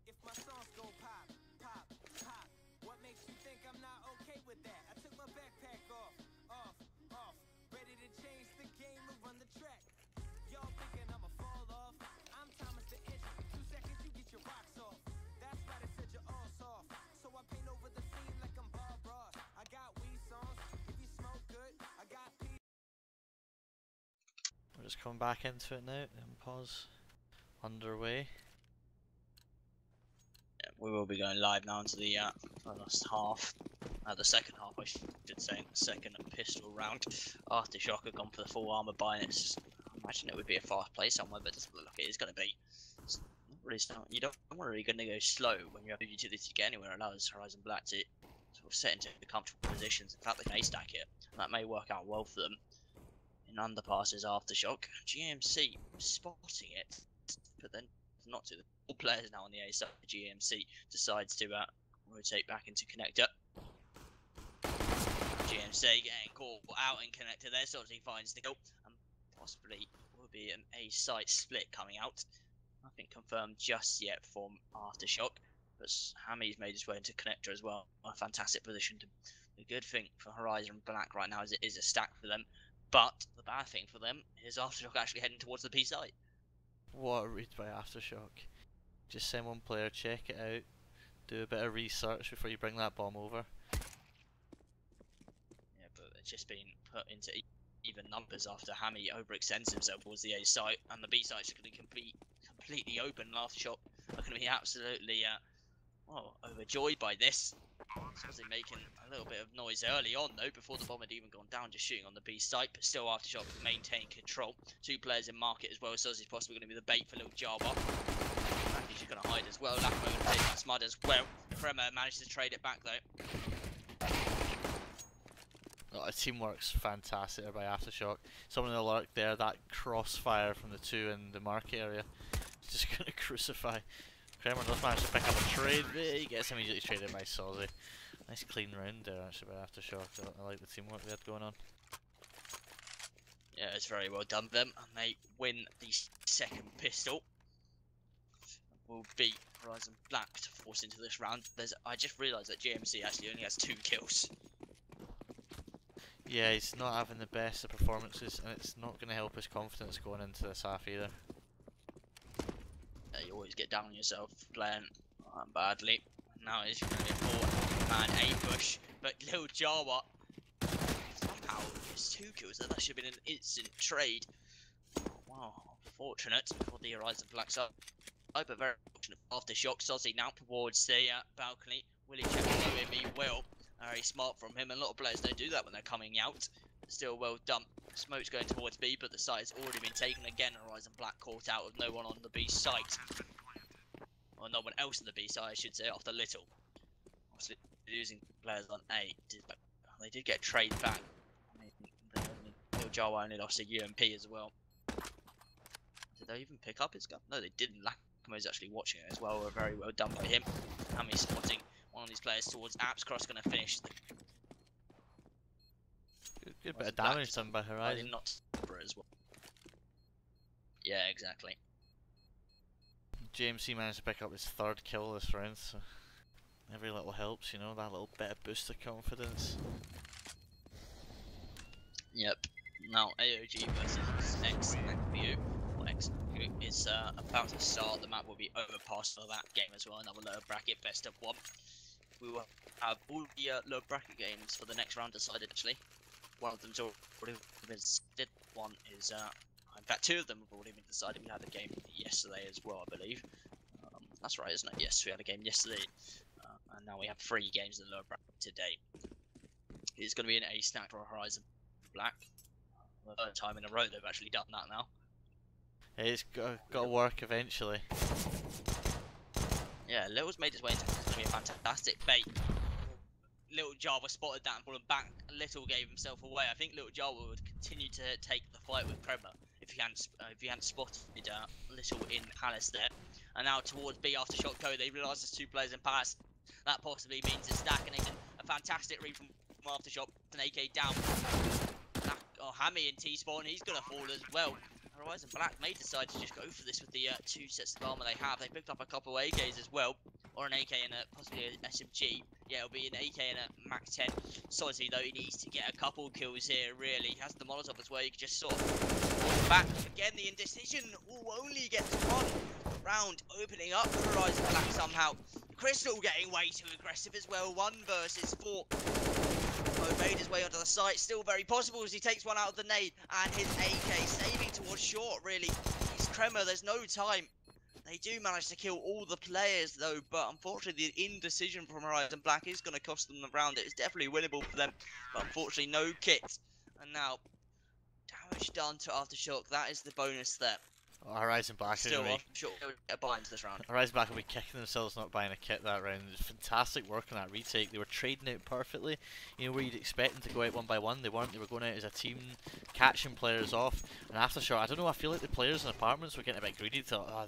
If my songs go pop, pop, pop, what makes you think I'm not okay with that? I took my backpack off, ready to change the game and run the track. Y'all thinking I'ma fall off? I'm Thomas the Inch. 2 seconds, you get your rocks off. That's why they said you're all soft. So I paint over the scene like I'm Bob Ross. I got weed songs. If you smoke good, I got P. We're just coming back into it now, and pause underway. Yeah, we will be going live now into the last half. The second half, I should say, in the second pistol round. Aftershock have gone for the full armor buy, and it's, I imagine it would be a fast play somewhere, but it doesn't look like it is going to be. It's not really you don't really going to go slow when you have utility to get anywhere. It allows Horizon Black to sort of set into comfortable positions. In fact, they can A-stack it, and that may work out well for them. In underpasses Aftershock, GMC spotting it, but then not to. All players now on the A side. GMC decides to rotate back into connector. GMC getting caught out in connector there, so he finds the kill, and possibly will be an A site split coming out. Nothing confirmed just yet from Aftershock, but Hammy's made his way into connector as well. A fantastic position. The good thing for Horizon Black right now is it is a stack for them, but the bad thing for them is Aftershock actually heading towards the B site. What a read by Aftershock. Just send one player, check it out, do a bit of research before you bring that bomb over. Yeah, but it's just been put into even numbers after Hammy overextends himself towards the A site, and the B site's going to be completely open. Aftershock are going to be absolutely overjoyed by this. Sozzy making a little bit of noise early on though, before the bomb had even gone down, just shooting on the B site, but still Aftershock maintain control. Two players in market as well. Sozzy's possibly going to be the bait for little Java. He's just going to hide as well. Lacmo going to take that Smud as well. Kremer managed to trade it back though. Oh, the teamwork's fantastic there by Aftershock. Someone in the lurk there, that crossfire from the two in the market area. He's just going to crucify. Kremer does manage to pick up a trade. He gets immediately traded by Sozzy. Nice clean round there actually by Aftershock. I like the teamwork they had going on. Yeah, it's very well done for them, and they win the second pistol. Will beat Horizon Black to force into this round. I just realised that GMC actually only has 2 kills. Yeah, he's not having the best of performances, and it's not going to help his confidence going into this half either. Yeah, you always get down on yourself playing badly. Now it's going to be a 4-man ambush, but Lil Jawa somehow gets 2 kills. That should have been an instant trade. Wow, unfortunate for the Horizon Black side, but very fortunate. Aftershock, Sozzy now towards the balcony. Will he check below him? He will. Very smart from him, and a lot of players don't do that when they're coming out. Still well done. Smoke's going towards B, but the site has already been taken again. Horizon Black caught out with no one on the B site. Or no one else on the B site, I should say, after Little. Obviously, losing players on A. They did get trade back. I mean, Lil Jawa only lost a UMP as well. Did they even pick up his gun? No, they didn't. Lacmo's actually watching it as well. Very well done by him. Hammy spotting one of these players towards Apps. Cross going to finish the Good bit of damage done by Horizon. Not as well. Yeah, exactly. JMC managed to pick up his 3rd kill this round, so every little helps, you know, that little bit of boost of confidence. Yep. Now AOG versus XVU. Well, XVU is about to start. The map will be overpassed for that game as well. Another lower bracket, best of 1. We will have all the lower bracket games for the next round decided actually. One of them's already been decided. One is, in fact, 2 of them have already been decided. We had a game yesterday as well, I believe. That's right, isn't it? Yes, we had a game yesterday, and now we have 3 games in the lower bracket today. It's going to be an A stack for Horizon Black. The 3rd time in a row they've actually done that now. It's got to work eventually. Yeah, Little's made his way into it's going to be a fantastic bait. Little Java spotted that and fallen back. Little gave himself away. I think Little Java would continue to take the fight with Kremer if he hadn't spotted Little in Palace there. And now towards B Aftershock go. They realise there's 2 players in Palace. That possibly means a stack, and a fantastic read from Aftershock. An AK down. Hammy in T-spawn. He's gonna fall as well. Horizon Black may decide to just go for this with the 2 sets of armor they have. They picked up a couple of AKs as well, or an AK and possibly an SMG. Yeah, it'll be an AK and a Mac 10. Sozzy though, he needs to get a couple kills here. Really, he has the Molotov as well. You can just sort of walk back again. The indecision only gets 1 round, opening up for Horizon Black somehow. Crystal getting way too aggressive as well. 1 versus 4. Made his way onto the site, still very possible as he takes one out of the nade, and his AK saving towards short. Really, he's Kremer, there's no time. They do manage to kill all the players though, but unfortunately the indecision from Horizon Black is going to cost them the round. It is definitely winnable for them, but unfortunately no kit. And now damage done to Aftershock. That is the bonus there. Oh, Horizon Black Still, Aftershock will get a buy into this round. Horizon Black will be kicking themselves not buying a kit that round. It was fantastic work on that retake. They were trading out perfectly. You know, where you'd expect them to go out 1 by 1. They weren't. They were going out as a team, catching players off. And Aftershock, I don't know, I feel like the players in apartments were getting a bit greedy. Thought, oh,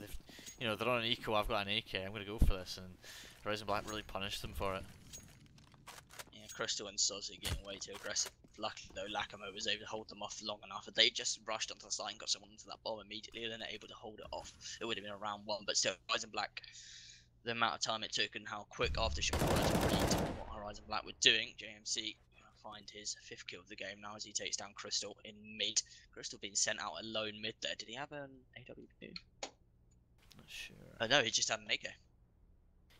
you know, they're on an eco, I've got an AK, I'm going to go for this. And Horizon Black really punished them for it. Yeah, Crystal and Sozzy getting way too aggressive. Luckily though, Lacamo was able to hold them off long enough. If they just rushed onto the side and got someone into that bomb immediately, then they're able to hold it off. It would have been a round 1, but still, Horizon Black, the amount of time it took and how quick Aftershock was to read what Horizon Black were doing, JMC gonna find his 5th kill of the game now as he takes down Crystal in mid. Crystal being sent out alone mid there. Did he have an AWP? Not sure. Oh no, he just had an AK.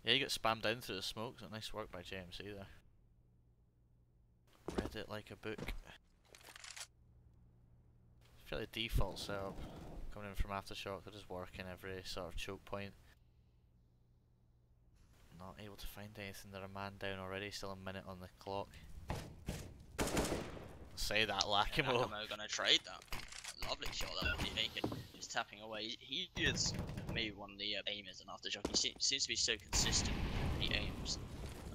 Yeah, he got spammed down through the smoke, so nice work by JMC there. Read it like a book. Fairly default setup. Coming in from Aftershock, they're just working every sort of choke point. Not able to find anything, they're a man down already, still a minute on the clock. Say that, Lacamo. Lacamo gonna trade that. Lovely shot that with the AK, just tapping away. He is maybe one of the aimers in Aftershock. He seems to be so consistent when he aims.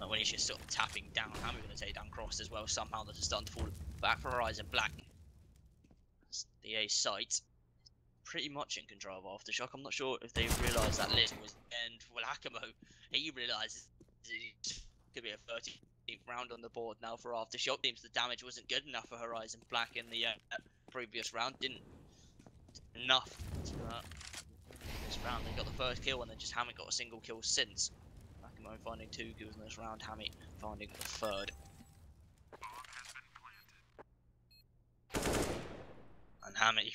When he's just sort of tapping down, Hammer gonna take down Cross as well. Somehow that is starting to fall back for Horizon Black. As the A site pretty much in control of Aftershock. I'm not sure if they realised that list was end for Lacamo. He realises it could be a 13th round on the board now for Aftershock. Seems the damage wasn't good enough for Horizon Black in the previous round. Didn't enough to this round. They got the first kill and then just haven't got a single kill since. Lacamo finding 2 kills in this round. Hammy finding the 3rd. And Hammy,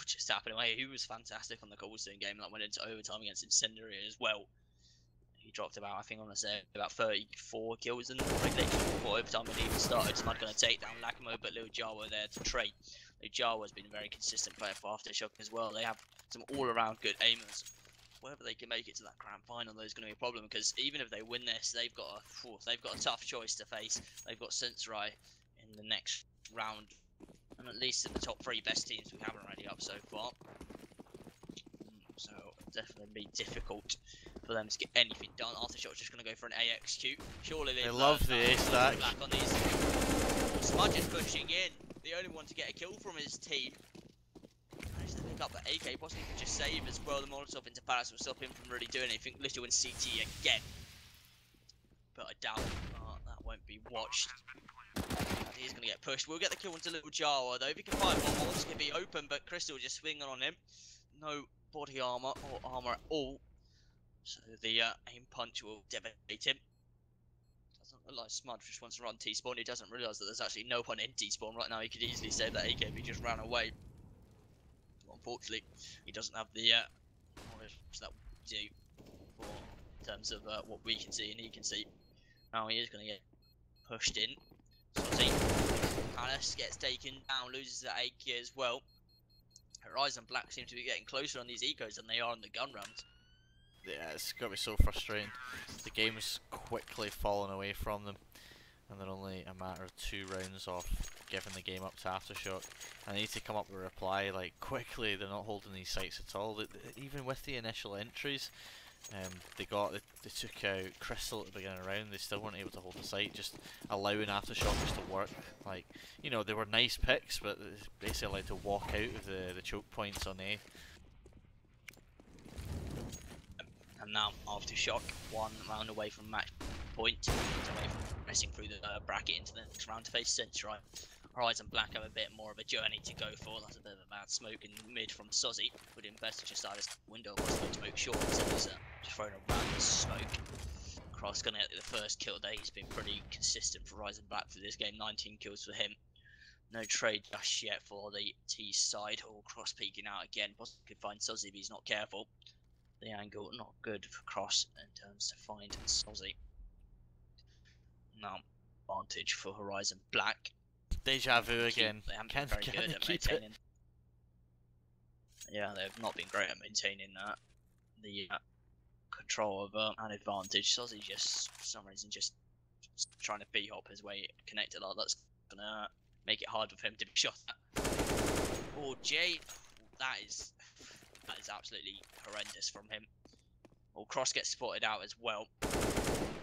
just tapping away. He was fantastic on the Cobblestone game. Like went into overtime against Incendiary as well. He dropped about, I think I'm gonna say, about 34 kills in the regulation before overtime had even started. So not gonna take down Lacamo, but Lil Jawa there to trade. Lil Jawa's been a very consistent player for Aftershock as well. They have some all-around good aimers. Whether they can make it to that grand final, though, is going to be a problem because even if they win this, they've got a tough choice to face. They've got Senserai in the next round, and at least in the top 3 best teams we have already up so far. So definitely be difficult for them to get anything done. Aftershock's just going to go for an AXQ. Surely they love the A stack. Black on these. Smudge is pushing in, the only one to get a kill from his team. Managed to pick up the AK, possibly could just save as well. The Molotov into Palace will stop him from really doing anything. Little in CT again. But I doubt that won't be watched. He's going to get pushed. We'll get the kill into Little Jawa though. If he can find one more, this could be open, but Crystal just swinging on him. No body armor or armor at all. So the aim punch will devastate him. Doesn't look like Smudge just wants to run T-spawn. He doesn't realise that there's actually no one in T-spawn right now. He could easily save that AK if he just ran away. Unfortunately, he doesn't have the knowledge that we do for in terms of what we can see and he can see. Now he is going to get pushed in. Sozzy, Palace gets taken down, loses that AK as well. Horizon Black seem to be getting closer on these ecos than they are in the gun rounds. Yeah, it's got to be so frustrating. The game's quickly fallen away from them, and they're only a matter of 2 rounds off giving the game up to Aftershock. And they need to come up with a reply like quickly. They're not holding these sites at all. Even with the initial entries, they took out Crystal at the beginning of the round. They still weren't able to hold the site, just allowing Aftershock just to work. Like, you know, they were nice picks, but they basically allowed to walk out of the choke points on A. And now Aftershock, 1 round away from match point, away from pressing through the bracket into the next round to face Senserai. Horizon Black have a bit more of a journey to go for. That's a bit of a bad smoke in mid from Sozzy. Would have been best to just start his window possibly to make sure instead of just throwing around the smoke. Cross gonna get the first kill there. He's been pretty consistent for Horizon Black for this game. 19 kills for him. No trade just yet for the T side. Or Cross peeking out again. Possibly could find Sozzy, but he's not careful. The angle not good for Cross in terms to find Sozzy. Now advantage for Horizon Black. Deja vu again. They haven't been very good at maintaining. Yeah, they've not been great at maintaining the control of an advantage. Sozzy just for some reason just trying to b-hop his way connected. Like that's gonna make it hard for him to be shot at. Oh, Jay, that is absolutely horrendous from him. Oh, Cross gets spotted out as well.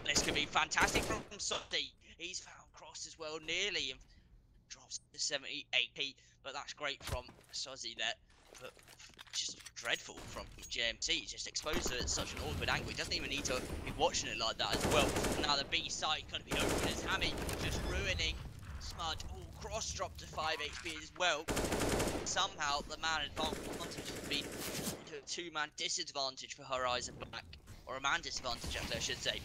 This could be fantastic from Sozzy. He's found Cross as well, nearly, and drops to 70 AP. But that's great from Sozzy there. but just dreadful from GMC. Just exposed to such an awkward angle. He doesn't even need to be watching it like that as well. Now the B side going to be open as Hammy just ruining Smudge. Oh, cross drop to 5 HP as well. Somehow the man advantage has been into a 2-man disadvantage for Horizon Black, or a man disadvantage actually I should say.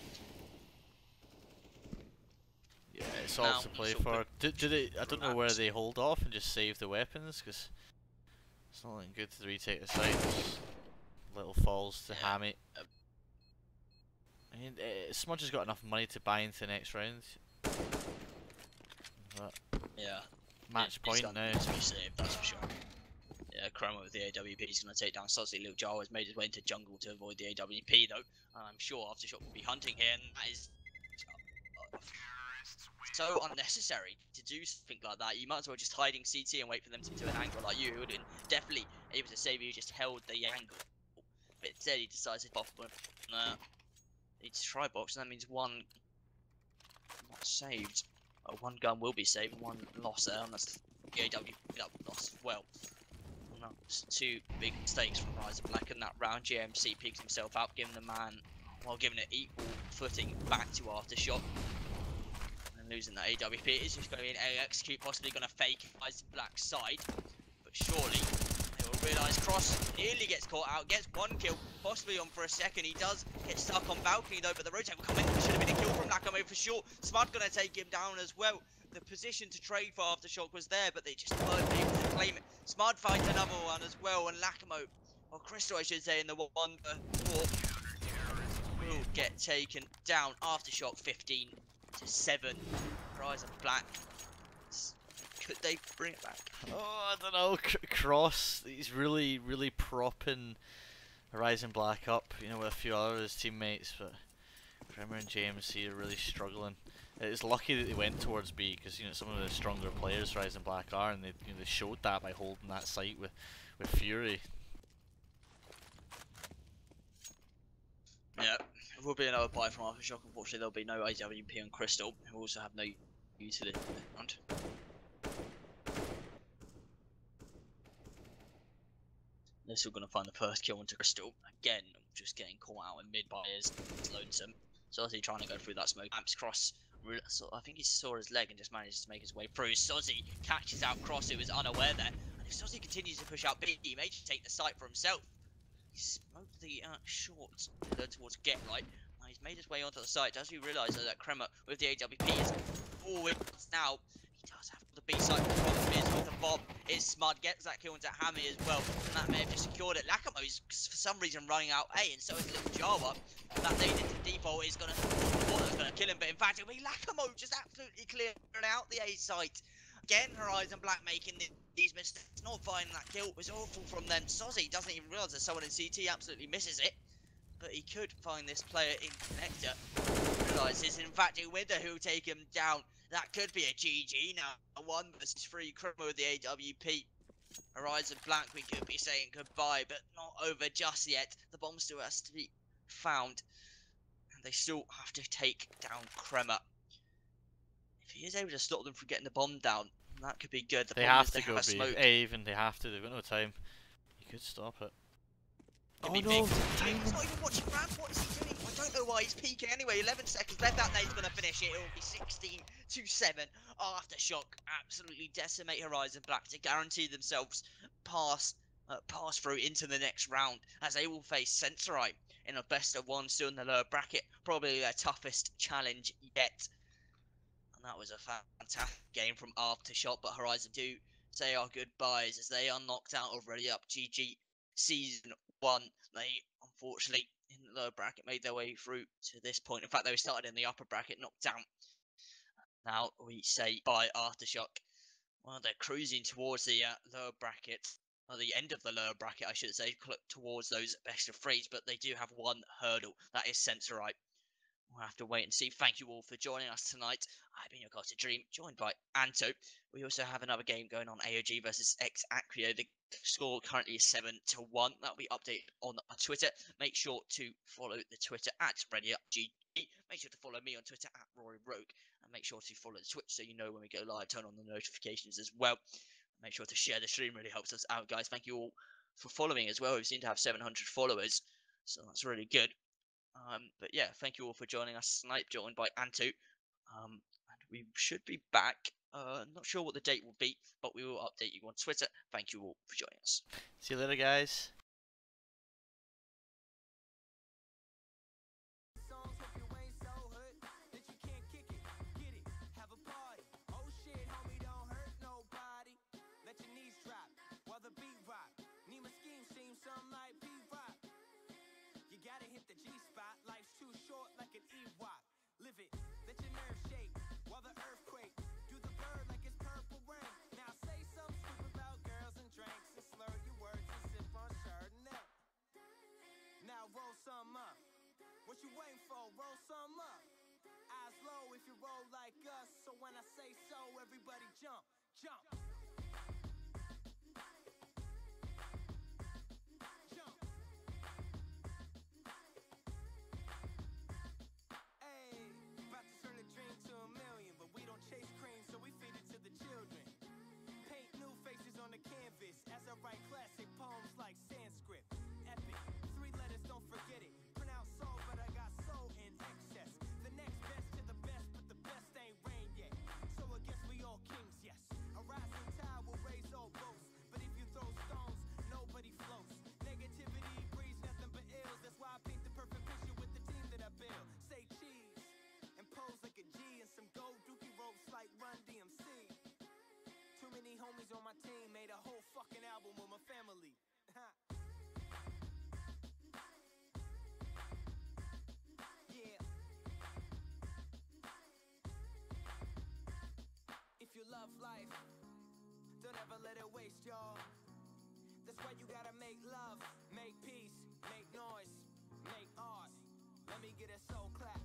Yeah, it's all to play for. Do they? I don't know where they hold off and just save the weapons, because it's not looking good to retake the site. Little falls to Hammy. I mean, Smudge has got enough money to buy into the next round. But yeah, match point now. To be saved, that's for sure. Yeah, Chroma with the AWP is going to take down Sozzy. Little Jar has made his way into jungle to avoid the AWP though. I'm sure Aftershock will be hunting here, and that is so unnecessary to do something like that. You might as well just hiding CT and wait for them to an angle like you. It would have been definitely able to save you, just held the angle. But instead he decides to pop one. It's try box, and that means one not saved. One gun will be saved, and one lost there, and that's the AW loss as well. And that's 2 big mistakes from Horizon Black in that round. GMC picks himself up, giving the man, while giving it equal footing back to Aftershock. Losing that AWP. It is just going to be an execute, possibly going to fake Horizon Black's side, but surely they will realise Cross nearly gets caught out, gets 1 kill, possibly on for a second. He does get stuck on balcony though, but the rotate will come in. Should have been a kill from Lacamo for sure. Smart going to take him down as well. The position to trade for Aftershock was there, but they just weren't able to claim it. Smart finds another one as well, and Lacamo, or Crystal I should say, in the 1-4 will get taken down. Aftershock 15-7. Horizon Black. Could they bring it back? Oh, I don't know. Cross, he's really propping Horizon Black up, you know, with a few other of his teammates, but Grimmer and JMC are really struggling. It's lucky that they went towards B, because you know some of the stronger players Horizon Black are, and they showed that by holding that site with Fury. Yeah, it will be another buy from Aftershock. Unfortunately, there'll be no AWP on Crystal, who also have no utility round. They're still going to find the first kill into Crystal. Again, just getting caught out in mid by his lonesome. Sozzy trying to go through that smoke. Amps Cross, I think he saw his leg and just managed to make his way through. Sozzy catches out Cross, who was unaware there. And if Sozzy continues to push out B, he may just take the site for himself. He smoked the short towards Get Right. He's made his way onto the site. Does he realise that Kremer with the AWP is forwards now? He does have the B side with the bomb. Is Smud gets that kill into Hammy as well, and that may have just secured it. Lakamo's for some reason running out A, and so is Little Java. That lead into default is gonna kill him, but in fact it'll be Lakamo just absolutely clearing out the A site. Again, Horizon Black making these mistakes, not finding that kill was awful from them. Sozzy doesn't even realise that someone in CT absolutely misses it, but he could find this player in connector. Realises in fact a Wither who'll take him down. That could be a GG now. 1 versus 3. Chroma with the AWP. Horizon Black, we could be saying goodbye, but not over just yet. The bomb still has to be found, and they still have to take down Kremer. If he is able to stop them from getting the bomb down, that could be good. They have to go B. Even they have to. They've got no time. He could stop it. Oh no! He's not even watching Ram. What is he doing? I don't know why he's peeking anyway. 11 seconds left. That he's gonna finish it. It will be 16-7. Aftershock absolutely decimate Horizon Black to guarantee themselves pass through into the next round, as they will face Sensorai in a best of 1 still in the lower bracket. Probably their toughest challenge yet. And that was a fantastic game from Aftershock, but Horizon do say our goodbyes as they are knocked out of RDYUP GG Season 1. They unfortunately in the lower bracket made their way through to this point. In fact, they started in the upper bracket, knocked down. Now we say bye Aftershock. Well, they're cruising towards the lower bracket, or the end of the lower bracket, I should say, towards those best of 3s, but they do have one hurdle. That is Sensorai. We'll have to wait and see. Thank you all for joining us tonight. I've been your guide to Dream, joined by Anto. We also have another game going on, AOG versus X-Acrio. The score currently is 7-1. That'll be updated on Twitter. Make sure to follow the Twitter at RDYUPG. Make sure to follow me on Twitter at Rory Rogue. And make sure to follow the Twitch so you know when we go live. Turn on the notifications as well. Make sure to share the stream, really helps us out, guys. Thank you all for following as well. We seem to have 700 followers, so that's really good. But yeah, thank you all for joining us. Snipe joined by Antu. And we should be back. Not sure what the date will be, but we will update you on Twitter. Thank you all for joining us. See you later, guys. Songs, hope you ain't so hurt that you can't kick it, get it, have a party. Oh shit, homie, don't hurt nobody. Let your knees drop while the beat rock. Need my scheme seems something like P-Rock. You gotta hit the G-spot, life's too short like an Ewok. Live it, let your nerves shake while the earthquake. Do the bird like it's purple rain. Now say something stupid about girls and drinks and slur your words and sip on Chardonnay. Now roll some up. What you waiting for? Roll some up. Eyes low if you roll like us. So when I say so, everybody jump, jump. Jump. Hey, about to turn a dream to a million, but we don't chase cream, so we feed it to the children. Paint new faces on the canvas as I write classic poems like Sanskrit. Epic, 3 letters, don't forget it. Pronounce soul, but I got soul in excess. The next best to the best, but the best ain't rain yet. So I guess we all kings, yes. A rising tide will raise all boats, but if you throw stones, nobody floats. Negativity breeds nothing but ills. That's why I paint the perfect picture with the team that I build. Say cheese and pose like a G and some gold dookie ropes like Run DMC. Too many homies on my team, made a whole fucking album with my family. Yeah. If you love life, don't ever let it waste, y'all. That's why you gotta make love, make peace, make noise, make art. Let me get a soul clap.